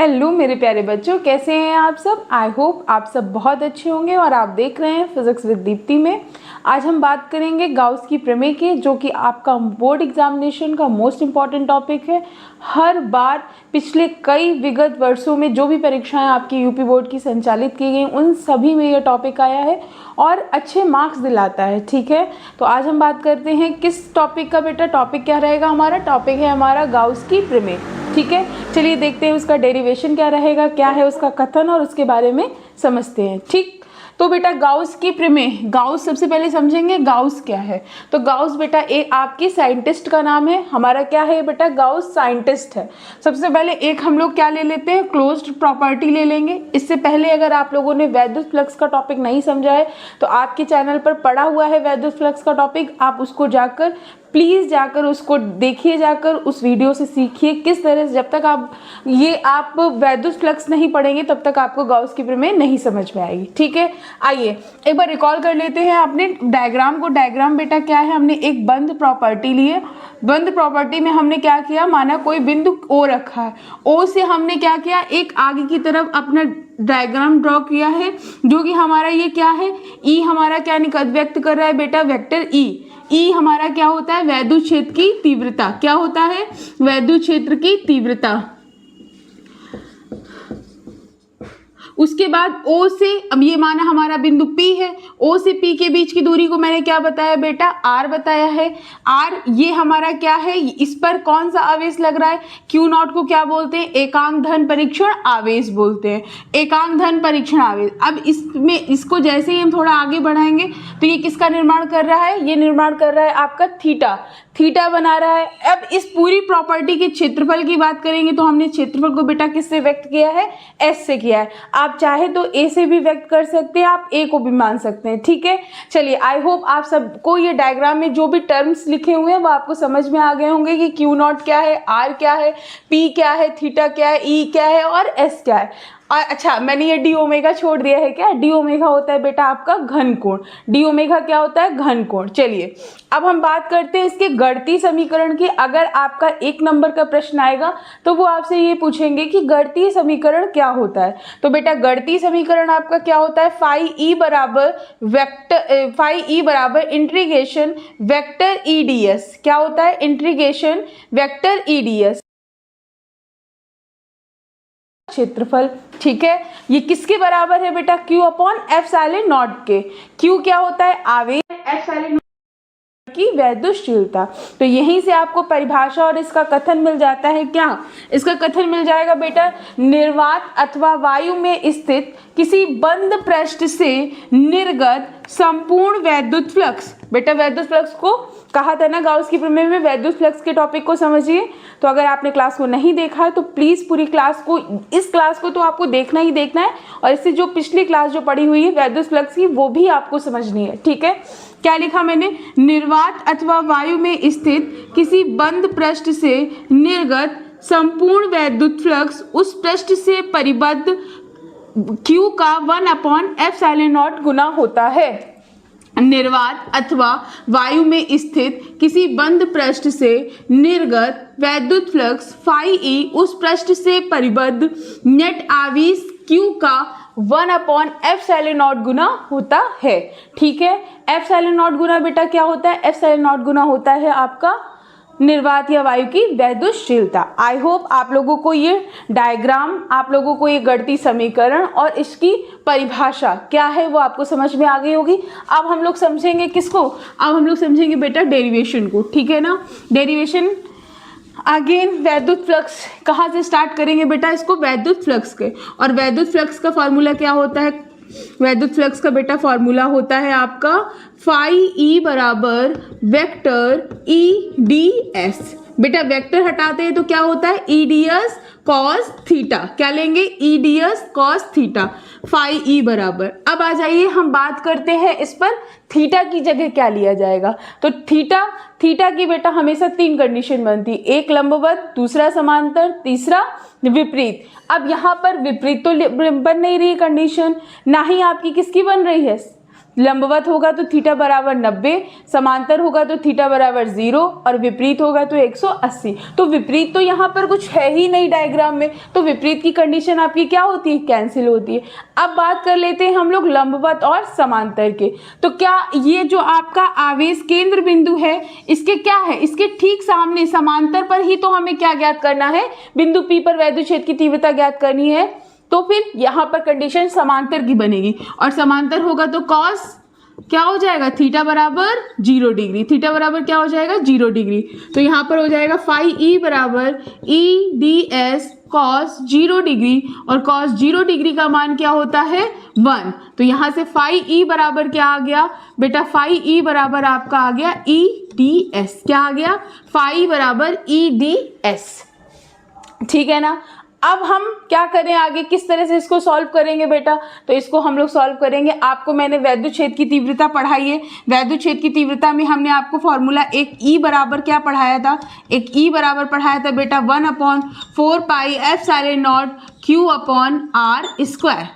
Hello मेरे प्यारे बच्चों, कैसे हैं आप सब। आई होप आप सब बहुत अच्छे होंगे और आप देख रहे हैं फिजिक्स विद दीप्ति में। आज हम बात करेंगे गाउस की प्रमेय की, जो कि आपका बोर्ड एग्जामिनेशन का मोस्ट इम्पॉर्टेंट टॉपिक है। हर बार पिछले कई विगत वर्षों में जो भी परीक्षाएं आपकी यूपी बोर्ड की संचालित की गई, उन सभी में यह टॉपिक आया है और अच्छे मार्क्स दिलाता है। ठीक है, तो आज हम बात करते हैं किस टॉपिक का। बेटा टॉपिक क्या रहेगा हमारा? टॉपिक है हमारा गाउस की प्रमेय। ठीक है, चलिए देखते हैं उसका डेरिवेशन क्या रहेगा, क्या है उसका कथन, और उसके बारे में समझते हैं। ठीक, तो बेटा गाउस की प्रमेय, गाउस सबसे पहले समझेंगे गाउस क्या है। तो गाउस बेटा एक आपकी साइंटिस्ट का नाम है। हमारा क्या है बेटा? गाउस साइंटिस्ट है। सबसे पहले एक हम लोग क्या ले लेते हैं? क्लोज्ड प्रॉपर्टी ले लेंगे। इससे पहले अगर आप लोगों ने वैद्युत फ्लक्स का टॉपिक नहीं समझा है तो आपके चैनल पर पड़ा हुआ है वैद्युत फ्लक्स का टॉपिक, आप उसको जाकर प्लीज़ जाकर उसको देखिए, जाकर उस वीडियो से सीखिए किस तरह से। जब तक आप वैद्युत फ्लक्स नहीं पढ़ेंगे तब तक आपको गाउस की प्रमेय नहीं समझ में आएगी। ठीक है, आइए एक बार रिकॉल कर लेते हैं अपने डायग्राम को। डायग्राम बेटा क्या है? हमने एक बंद प्रॉपर्टी ली है। बंद प्रॉपर्टी में हमने क्या किया, माना कोई बिंदु ओ रखा है। ओ से हमने क्या किया, एक आगे की तरफ अपना डायग्राम ड्रॉ किया है, जो कि हमारा ये क्या है, ई हमारा क्या व्यक्त कर रहा है बेटा? Vector E. ई हमारा क्या होता है? वैद्युत क्षेत्र की तीव्रता। क्या होता है? वैद्युत क्षेत्र की तीव्रता। उसके बाद O से, अब ये माना हमारा बिंदु P है, O से P के बीच की दूरी को मैंने क्या बताया बेटा? R बताया है। R ये हमारा क्या है? इस पर कौन सा आवेश लग रहा है? Q नॉट को क्या बोलते हैं? एकांक धन परीक्षण आवेश बोलते हैं। एकांक धन परीक्षण आवेश। अब इसमें इसको जैसे ही हम थोड़ा आगे बढ़ाएंगे तो ये किसका निर्माण कर रहा है? ये निर्माण कर रहा है आपका थीटा। थीटा बना रहा है। अब इस पूरी प्रॉपर्टी के क्षेत्रफल की बात करेंगे तो हमने क्षेत्रफल को बेटा किससे व्यक्त किया है? S से किया है। आप चाहे तो A से भी व्यक्त कर सकते हैं, आप A को भी मान सकते हैं। ठीक है, चलिए आई होप आप सबको ये डायग्राम में जो भी टर्म्स लिखे हुए हैं वो आपको समझ में आ गए होंगे कि Q नॉट क्या है, R क्या है, P क्या है, थीटा क्या है, E क्या है और S क्या है। और अच्छा, मैंने ये डी ओमेगा छोड़ दिया है क्या? डी ओमेगा होता है बेटा आपका घन कोण। डी ओमेगा क्या होता है? घन कोण। चलिए अब हम बात करते हैं इसके गणितीय समीकरण की। अगर आपका 1 नंबर का प्रश्न आएगा तो वो आपसे ये पूछेंगे कि गणितीय समीकरण क्या होता है। तो बेटा गणितीय समीकरण आपका क्या होता है? फाई ई बराबर integration vector E d S. क्या होता है? Integration vector E d S क्षेत्रफल। ठीक है, ये किसके बराबर है बेटा? Q अपॉन एप्सिलॉन नॉट के। Q क्या होता है? आवेश। एप्सिलॉन की वैद्युतशीलता। तो यहीं से आपको परिभाषा और इसका कथन मिल जाता है। क्या इसका कथन मिल जाएगा बेटा? निर्वात अथवा वायु में स्थित किसी बंद पृष्ठ से निर्गत संपूर्ण वैद्युत फ्लक्स। बेटा वैद्युत फ्लक्स को कहा था ना गाउस की प्रमेय में, वैद्युत फ्लक्स के टॉपिक को समझिए। तो अगर आपने क्लास को नहीं देखा है तो प्लीज पूरी क्लास को, इस क्लास को तो आपको देखना ही देखना है, और इससे जो पिछली क्लास जो पढ़ी हुई है वैद्युत फ्लक्स की वो भी आपको समझनी है। ठीक है, क्या लिखा मैंने? निर्वात अथवा वायु में स्थित किसी बंद पृष्ठ से निर्गत संपूर्ण वैद्युत फ्लक्स उस पृष्ठ से परिबद्ध Q का 1 अपॉन एप्सिलॉन नॉट गुना होता है। निर्वात अथवा वायु में स्थित किसी बंद पृष्ठ से निर्गत वैद्युत फ्लक्स फाई ई उस पृष्ठ से परिबद्ध नेट आवेश Q का 1 अपॉन एप्सिलॉन नॉट गुना होता है। ठीक है, एप्सिलॉन नॉट गुना बेटा क्या होता है? एप्सिलॉन नॉट गुना होता है आपका निर्वात या वायु की वैद्युतशीलता। आई होप आप लोगों को ये डायग्राम, आप लोगों को ये गणितीय समीकरण और इसकी परिभाषा क्या है वो आपको समझ में आ गई होगी। अब हम लोग समझेंगे किसको? अब हम लोग समझेंगे बेटा डेरिवेशन को। ठीक है ना, डेरिवेशन अगेन वैद्युत फ्लक्स। कहाँ से स्टार्ट करेंगे बेटा? इसको वैद्युत फ्लक्स के। और वैद्युत फ्लक्स का फॉर्मूला क्या होता है? वैद्युत फ्लक्स का बेटा फॉर्मूला होता है आपका फाई ई बराबर वेक्टर ई डी एस। बेटा वेक्टर हटाते हैं तो क्या होता है? E d s cos theta. क्या लेंगे? E d s cos theta. Phi E बराबर, अब आ जाइए हम बात करते हैं इस पर थीटा की जगह क्या लिया जाएगा। तो थीटा की बेटा हमेशा 3 कंडीशन बनती है, एक लंबवत, दूसरा समांतर, तीसरा विपरीत। अब यहाँ पर विपरीत तो बन नहीं रही कंडीशन, ना ही आपकी किसकी बन रही है? लंबवत होगा तो थीटा बराबर 90, समांतर होगा तो थीटा बराबर 0 और विपरीत होगा तो 180। तो विपरीत तो यहाँ पर कुछ है ही नहीं डायग्राम में, तो विपरीत की कंडीशन आपकी क्या होती है, कैंसिल होती है। अब बात कर लेते हैं हम लोग लंबवत और समांतर के। तो क्या ये जो आपका आवेश केंद्र बिंदु है, इसके क्या है, इसके ठीक सामने समांतर पर ही तो हमें क्या ज्ञात करना है, बिंदु P पर वैद्युत क्षेत्र की तीव्रता ज्ञात करनी है। तो फिर यहाँ पर कंडीशन समांतर की बनेगी और समांतर होगा तो कॉस क्या हो जाएगा, थीटा बराबर 0 डिग्री, थीटा बराबर क्या हो जाएगा 0 डिग्री। तो यहाँ पर हो जाएगा फाई ई बराबर ई डी एस कॉस 0 डिग्री, और कॉस 0 डिग्री का मान क्या होता है 1। तो यहाँ से फाई ई बराबर क्या आ गया बेटा, फाई ई बराबर आपका आ गया ई डी एस, क्या आ गया, फाई बराबर ई डी एस। ठीक है ना। अब हम क्या करें आगे, किस तरह से इसको सॉल्व करेंगे बेटा, तो इसको हम लोग सॉल्व करेंगे। आपको मैंने वैद्युत क्षेत्र की तीव्रता पढ़ाई है, वैद्युत क्षेत्र की तीव्रता में हमने आपको फॉर्मूला एक ई बराबर क्या पढ़ाया था, एक ई बराबर पढ़ाया था बेटा 1/4 pi epsilon naught q upon r square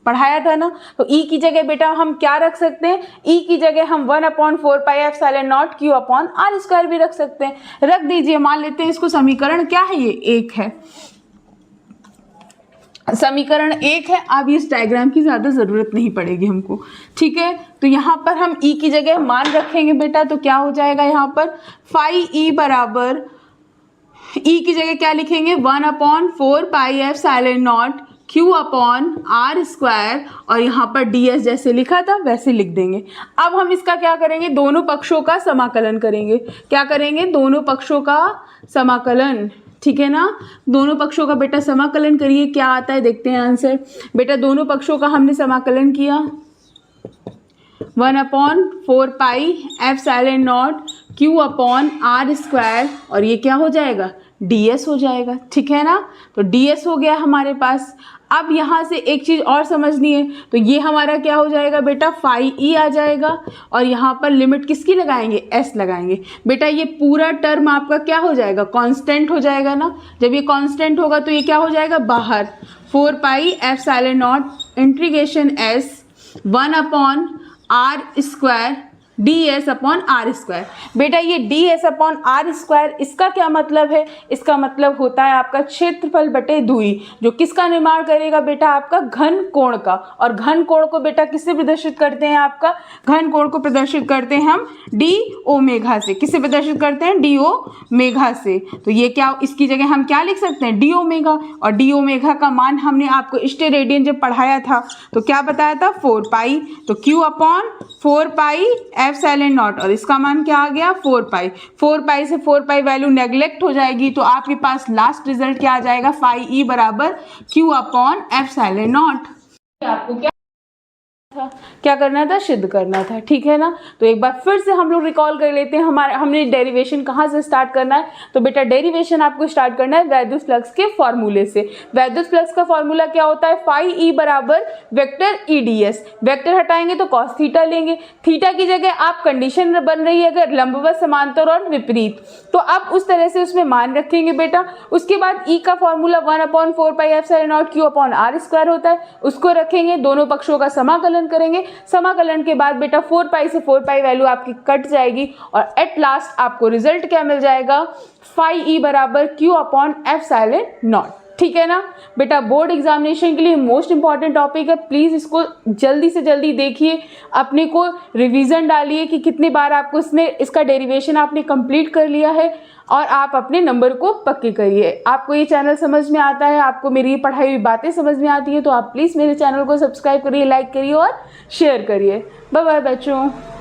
पढ़ाया था ना। तो ई की जगह बेटा हम क्या रख सकते हैं, ई की जगह हम 1/4 pi epsilon naught q upon r square भी रख सकते हैं, रख दीजिए। मान लेते हैं इसको समीकरण क्या है, ये 1 है, समीकरण 1 है। अब इस डायग्राम की ज़्यादा ज़रूरत नहीं पड़ेगी हमको, ठीक है। तो यहाँ पर हम ई की जगह मान रखेंगे बेटा, तो क्या हो जाएगा यहाँ पर फाई ई बराबर, ई की जगह क्या लिखेंगे 1/4 pi epsilon naught q upon r square, और यहाँ पर डी एस जैसे लिखा था वैसे लिख देंगे। अब हम इसका क्या करेंगे, दोनों पक्षों का समाकलन करेंगे। क्या करेंगे, दोनों पक्षों का समाकलन, ठीक है ना। दोनों पक्षों का बेटा समाकलन करिए, क्या आता है देखते हैं आंसर। बेटा दोनों पक्षों का हमने समाकलन किया 1/4 pi epsilon naught q upon r square, और ये क्या हो जाएगा ds हो जाएगा, ठीक है ना। तो ds हो गया हमारे पास। अब यहाँ से एक चीज़ और समझनी है, तो ये हमारा क्या हो जाएगा बेटा फाई ई आ जाएगा, और यहाँ पर लिमिट किसकी लगाएंगे, s लगाएंगे। बेटा ये पूरा टर्म आपका क्या हो जाएगा, कांस्टेंट हो जाएगा ना। जब ये कांस्टेंट होगा तो ये क्या हो जाएगा बाहर, 4 pi epsilon naught integration s 1/r square ds upon r square. बेटा ये ds अपॉन आर स्क्वायर, इसका क्या मतलब है, इसका मतलब होता है आपका क्षेत्रफल बटे दूरी, जो किसका निर्माण करेगा बेटा, आपका घन कोण का। और घन कोण को बेटा किससे प्रदर्शित करते हैं, आपका घन कोण को प्रदर्शित करते हैं हम डी ओमेगा से। किससे प्रदर्शित करते हैं, डी ओमेगा से। तो ये क्या, इसकी जगह हम क्या लिख सकते हैं डी ओमेगा, और डी ओमेगा का मान हमने आपको स्टेरेडियन जब पढ़ाया था तो क्या बताया था 4 पाई, तो Q upon 4 pi epsilon not, और इसका मान क्या आ गया 4 पाई। 4 पाई से 4 पाई वैल्यू नेग्लेक्ट हो जाएगी, तो आपके पास लास्ट रिजल्ट क्या आ जाएगा, फाई ई बराबर क्यू अपॉन एप्सिलॉन नॉट। आपको क्या करना था, सिद्ध करना था, ठीक है ना। तो एक बार फिर से हम लोग रिकॉल कर लेते हैं, हमने डेरिवेशन कहाँ से स्टार्ट करना है। तो बेटा डेरिवेशन आपको स्टार्ट करना है वैद्युत फ्लक्स के फॉर्मूले से। वैद्युत फ्लक्स का फॉर्मूला क्या होता है, फाई ई बराबर vector E d S, vector हटाएंगे तो कॉस थीटा लेंगे, थीटा की जगह आप कंडीशन बन रही है अगर लंबवत समांतर और विपरीत, तो आप उस तरह से उसमें मान रखेंगे बेटा। उसके बाद ई का formula 1/4 pi epsilon naught q upon r square होता है, उसको रखेंगे, दोनों पक्षों का समाकलन करेंगे। समाकलन के बाद बेटा 4 पाई से 4 पाई वैल्यू आपकी कट जाएगी, और एट लास्ट आपको रिजल्ट क्या मिल जाएगा, फाई ई बराबर क्यू अपॉन एप्सिलॉन नॉट, ठीक है ना। बेटा बोर्ड एग्जामिनेशन के लिए मोस्ट इंपॉर्टेंट टॉपिक है, प्लीज इसको जल्दी से जल्दी देखिए, अपने को रिवीजन डालिए कि कितनी बार आपको इसका डेरिवेशन आपने कंप्लीट कर लिया है, और आप अपने नंबर को पक्के करिए। आपको ये चैनल समझ में आता है, आपको मेरी पढ़ाई हुई बातें समझ में आती हैं, तो आप प्लीज़ मेरे चैनल को सब्सक्राइब करिए, लाइक करिए और शेयर करिए। बाय बाय बच्चों।